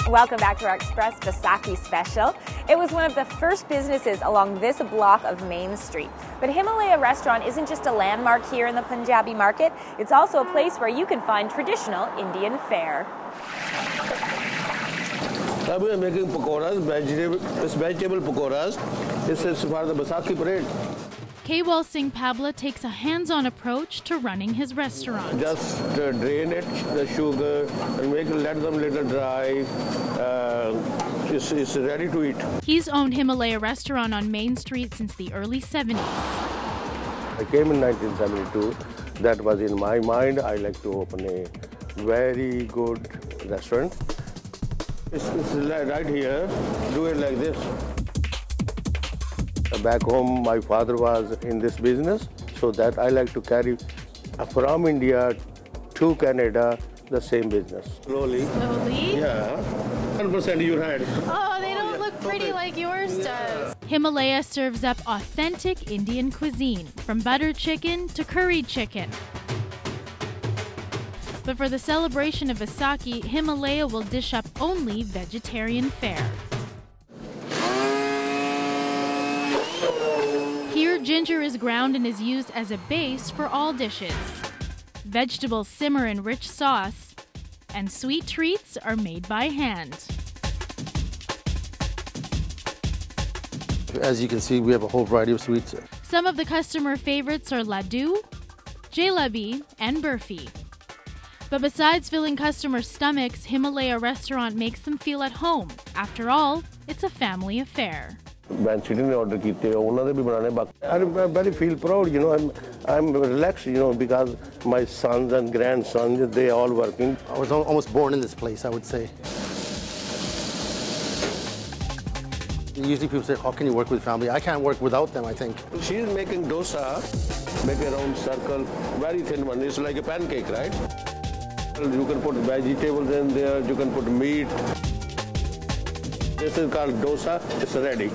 Welcome back to our Express Vaisakhi special. It was one of the first businesses along this block of Main Street. But Himalaya restaurant isn't just a landmark here in the Punjabi market, it's also a place where you can find traditional Indian fare. We are making pakoras, vegetable pakoras. This is for the Vaisakhi parade. Kewal Singh Pabla takes a hands-on approach to running his restaurant. Just drain it, the sugar, and let them little dry. It's ready to eat. He's owned Himalaya restaurant on Main Street since the early 70s. I came in 1972. That was in my mind. I like to open a very good restaurant. It's right here. Do it like this. Back home, my father was in this business, so that I like to carry from India to Canada the same business. Slowly. Slowly? Yeah. 100% your hand. Oh, they don't look pretty like yours does. Himalaya serves up authentic Indian cuisine, from butter chicken to curried chicken. But for the celebration of Vaisakhi, Himalaya will dish up only vegetarian fare. Here, ginger is ground and is used as a base for all dishes. Vegetables simmer in rich sauce, and sweet treats are made by hand. As you can see, we have a whole variety of sweets. Some of the customer favorites are laddu, jalebi, and burfi. But besides filling customers' stomachs, Himalaya restaurant makes them feel at home. After all, it's a family affair. I'm very feel proud, I'm relaxed, because my sons and grandsons, they all working. I was almost born in this place, I would say. Usually people say, how can you work with family? I can't work without them, I think. She's making dosa, make a round circle, very thin one. It's like a pancake, right? You can put vegetables in there, you can put meat. This is called dosa, it's ready.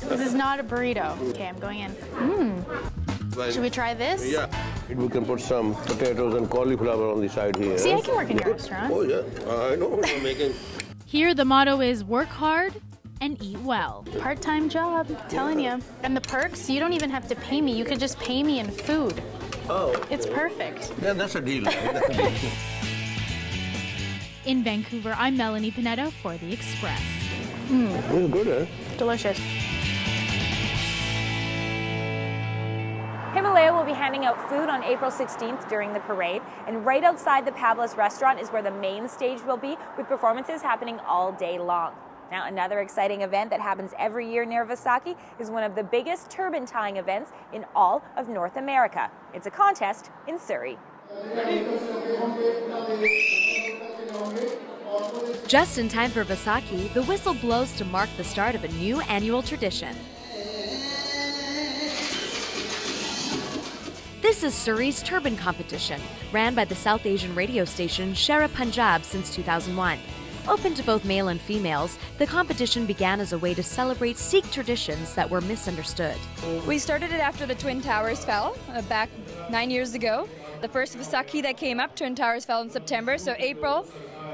This is not a burrito. Okay, I'm going in. Should we try this? Yeah. We can put some potatoes and cauliflower on the side here. See, I can work in your restaurant. Oh, yeah. I know what you're making. Here, the motto is work hard and eat well. Part-time job, telling you. And the perks, you don't even have to pay me. You could just pay me in food. Oh. It's perfect. Yeah, that's a deal. In Vancouver, I'm Melanie Pineda for The Express. It's good, eh? Delicious. Himalaya will be handing out food on April 16th during the parade, and right outside the Pabla's restaurant is where the main stage will be, with performances happening all day long. Now, another exciting event that happens every year near Vaisakhi is one of the biggest turban tying events in all of North America. It's a contest in Surrey. Just in time for Vaisakhi, the whistle blows to mark the start of a new annual tradition. This is Surrey's Turban competition, ran by the South Asian radio station Shara Punjab since 2001. Open to both male and females, the competition began as a way to celebrate Sikh traditions that were misunderstood. We started it after the Twin Towers fell, back 9 years ago. The first Vaisakhi that came up, Twin Towers fell in September, so April,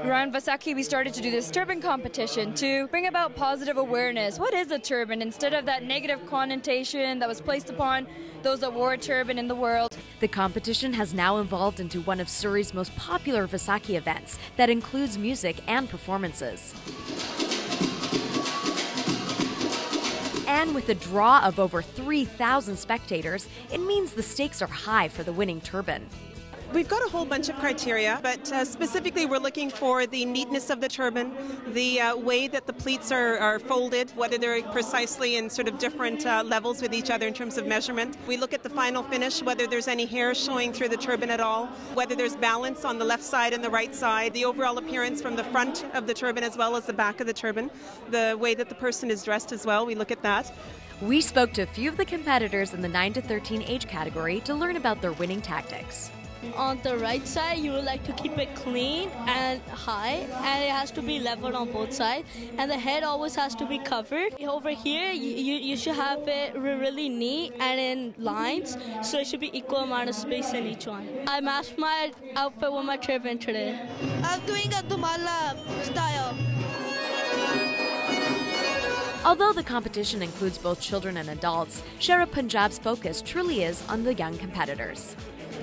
around Vaisakhi, we started to do this turban competition to bring about positive awareness. What is a turban? Instead of that negative connotation that was placed upon those that wore a turban in the world. The competition has now evolved into one of Surrey's most popular Vaisakhi events that includes music and performances. And with a draw of over 3,000 spectators, it means the stakes are high for the winning turban. We've got a whole bunch of criteria, but specifically we're looking for the neatness of the turban, the way that the pleats are folded, whether they're precisely in sort of different levels with each other in terms of measurement. We look at the final finish, whether there's any hair showing through the turban at all, whether there's balance on the left side and the right side, the overall appearance from the front of the turban as well as the back of the turban, the way that the person is dressed as well, we look at that. We spoke to a few of the competitors in the 9 to 13 age category to learn about their winning tactics. On the right side, you would like to keep it clean and high, and it has to be leveled on both sides, and the head always has to be covered. Over here, you should have it really neat and in lines, so it should be equal amount of space in each one. I matched my outfit with my turban today. I'm doing a Dumala style. Although the competition includes both children and adults, Shera Punjab's focus truly is on the young competitors.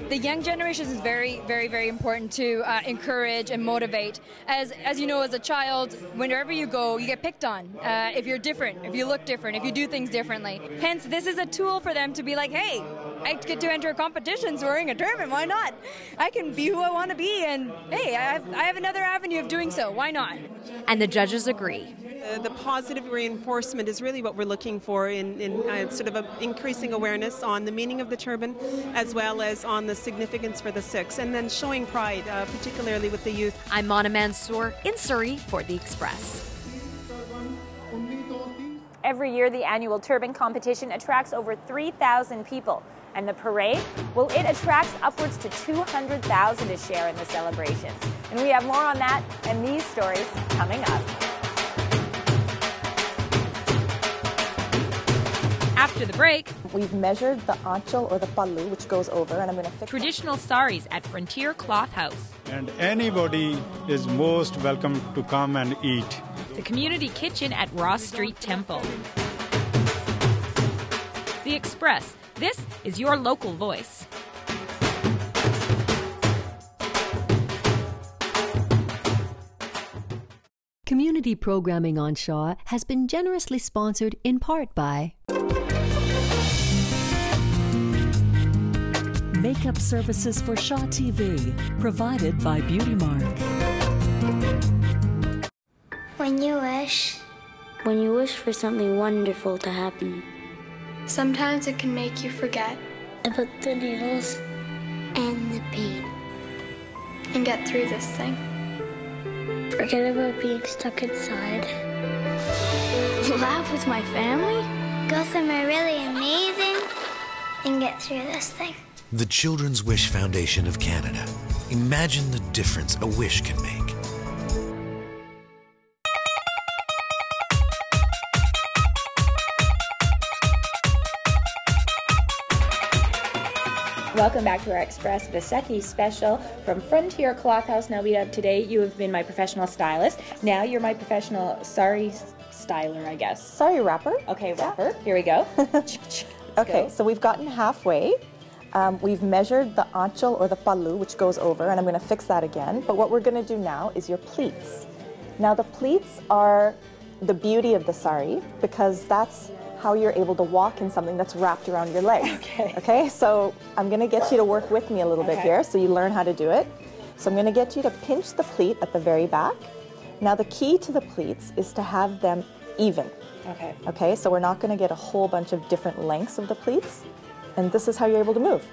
The young generation is very, very, very important to encourage and motivate. As you know, as a child, wherever you go, you get picked on. If you're different, if you look different, if you do things differently. Hence, this is a tool for them to be like, hey, I get to enter competitions wearing a turban, why not? I can be who I want to be, and hey, I have another avenue of doing so, why not? And the judges agree. The positive reinforcement is really what we're looking for in sort of increasing awareness on the meaning of the turban, as well as on the significance for the Sikhs, and then showing pride, particularly with the youth. I'm Mansour in Surrey for The Express. Every year, the annual turban competition attracts over 3,000 people. And the parade, well, it attracts upwards to 200,000 to share in the celebrations. And we have more on that and these stories coming up. After the break, we've measured the anchal or the pallu, which goes over, and I'm going to fix traditional saris at Frontier Cloth House. And anybody is most welcome to come and eat. The community kitchen at Ross Street Temple. The Express. This is your local voice. Community programming on Shaw has been generously sponsored in part by Makeup services for Shaw TV, provided by Beauty Mark. When you wish for something wonderful to happen. Sometimes it can make you forget about the needles and the pain. And get through this thing. Forget about being stuck inside. Laugh with my family. Go somewhere really amazing and get through this thing. The Children's Wish Foundation of Canada. Imagine the difference a wish can make. Welcome back to our Express Vaisakhi special from Frontier Cloth House. Now, Mita, today you have been my professional stylist. Now you're my professional sari styler, I guess. Sari wrapper. Okay, wrapper. Here we go. Okay, so we've gotten halfway. We've measured the anchal or the pallu, which goes over, and I'm going to fix that again. But what we're going to do now is your pleats. Now, the pleats are the beauty of the sari because that's how you're able to walk in something that's wrapped around your legs. Okay, so I'm going to get you to work with me a little bit here so you learn how to do it. So I'm going to get you to pinch the pleat at the very back. Now the key to the pleats is to have them even. Okay, so we're not going to get a whole bunch of different lengths of the pleats. And this is how you're able to move.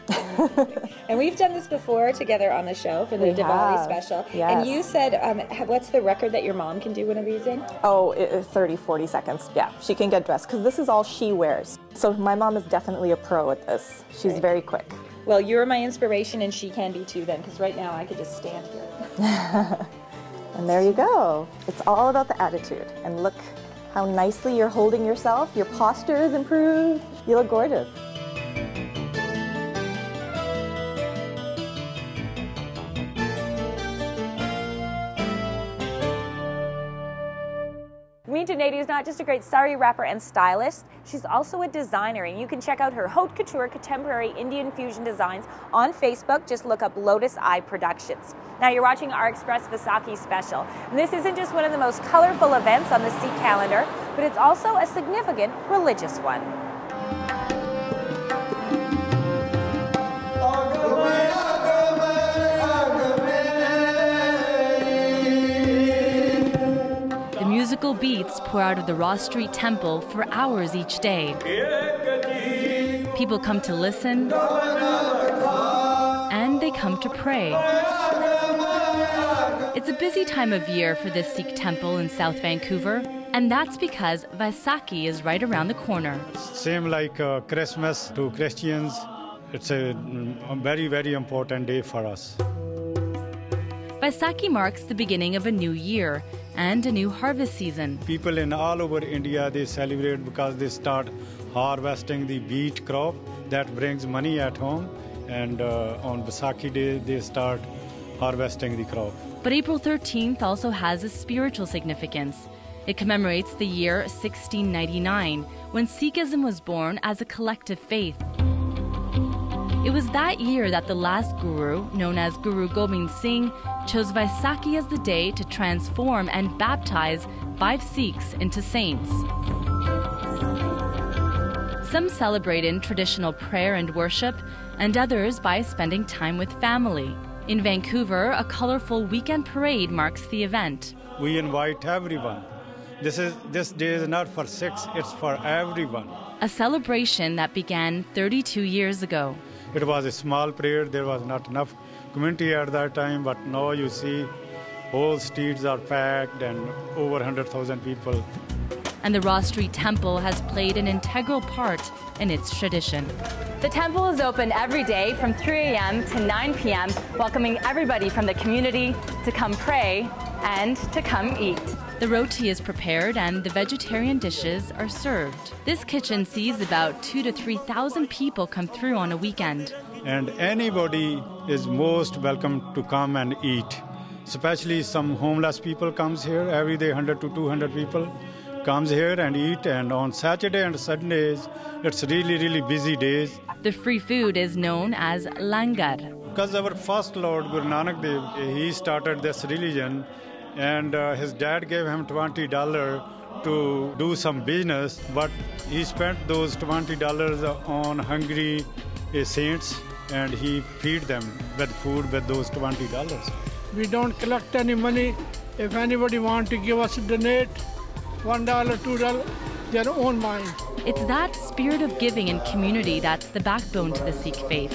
And we've done this before together on the show for the Diwali special. Yes. And you said, what's the record that your mom can do one of these in? Oh, 30, 40 seconds. Yeah, she can get dressed because this is all she wears. So my mom is definitely a pro at this. She's very quick. Well, you're my inspiration and she can be too then, because right now I could just stand here. And there you go. It's all about the attitude. And look how nicely you're holding yourself. Your posture is improved. You look gorgeous. Mita Naidu is not just a great sari wrapper and stylist, she's also a designer, and you can check out her haute couture contemporary Indian fusion designs on Facebook. Just look up Lotus Eye Productions. Now you're watching our Express Vaisakhi special, and this isn't just one of the most colorful events on the Sikh calendar, but it's also a significant religious one. Musical beats pour out of the Ross Street Temple for hours each day. People come to listen, and they come to pray. It's a busy time of year for this Sikh temple in South Vancouver, and that's because Vaisakhi is right around the corner. Same like Christmas to Christians it's a very, very important day for us. Vaisakhi marks the beginning of a new year and a new harvest season. People in all over India, they celebrate because they start harvesting the wheat crop that brings money at home. And on Vaisakhi Day, they start harvesting the crop. But April 13th also has a spiritual significance. It commemorates the year 1699, when Sikhism was born as a collective faith. It was that year that the last guru, known as Guru Gobind Singh, chose Vaisakhi as the day to transform and baptize 5 Sikhs into saints. Some celebrate in traditional prayer and worship, and others by spending time with family. In Vancouver, a colorful weekend parade marks the event. We invite everyone. This day is not for Sikhs, it's for everyone. A celebration that began 32 years ago. It was a small parade, there was not enough community at that time, but now you see whole streets are packed and over 100,000 people. And the Ross Street Temple has played an integral part in its tradition. The temple is open every day from 3 a.m. to 9 p.m., welcoming everybody from the community to come pray and to come eat. The roti is prepared and the vegetarian dishes are served. This kitchen sees about 2,000 to 3,000 people come through on a weekend. And anybody is most welcome to come and eat. Especially some homeless people comes here every day, 100 to 200 people comes here and eat. And on Saturday and Sundays, it's really, really busy days. The free food is known as langar. Because our first Lord, Guru Nanak Dev, he started this religion, and his dad gave him $20 to do some business, but he spent those $20 on hungry saints, and he feed them with food with those $20. We don't collect any money. If anybody wants to give us a donate, $1, $2, their own mind. It's that spirit of giving and community that's the backbone to the Sikh faith.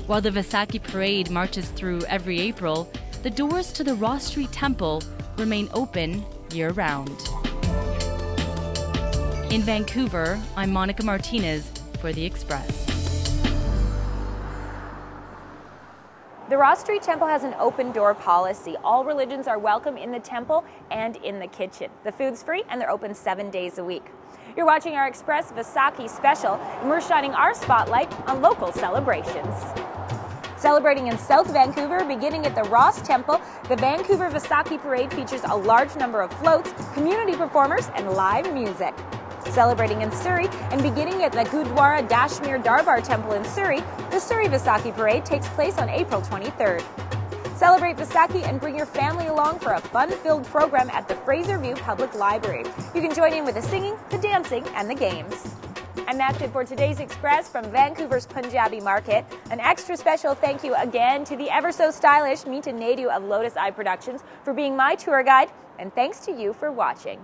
While the Vaisakhi parade marches through every April, the doors to the Ross Street Temple remain open year-round. In Vancouver, I'm Monica Martinez for The Express. The Ross Street Temple has an open-door policy. All religions are welcome in the temple and in the kitchen. The food's free and they're open 7 days a week. You're watching our Express Vaisakhi special, and we're shining our spotlight on local celebrations. Celebrating in South Vancouver, beginning at the Ross Temple, the Vancouver Vaisakhi Parade features a large number of floats, community performers, and live music. Celebrating in Surrey, and beginning at the Gurdwara Dashmir Darbar Temple in Surrey, the Surrey Vaisakhi Parade takes place on April 23rd. Celebrate Vaisakhi and bring your family along for a fun-filled program at the Fraser View Public Library. You can join in with the singing, the dancing, and the games. And that's it for today's Express from Vancouver's Punjabi Market. An extra special thank you again to the ever-so-stylish Mita Naidu of Lotus Eye Productions for being my tour guide, and thanks to you for watching.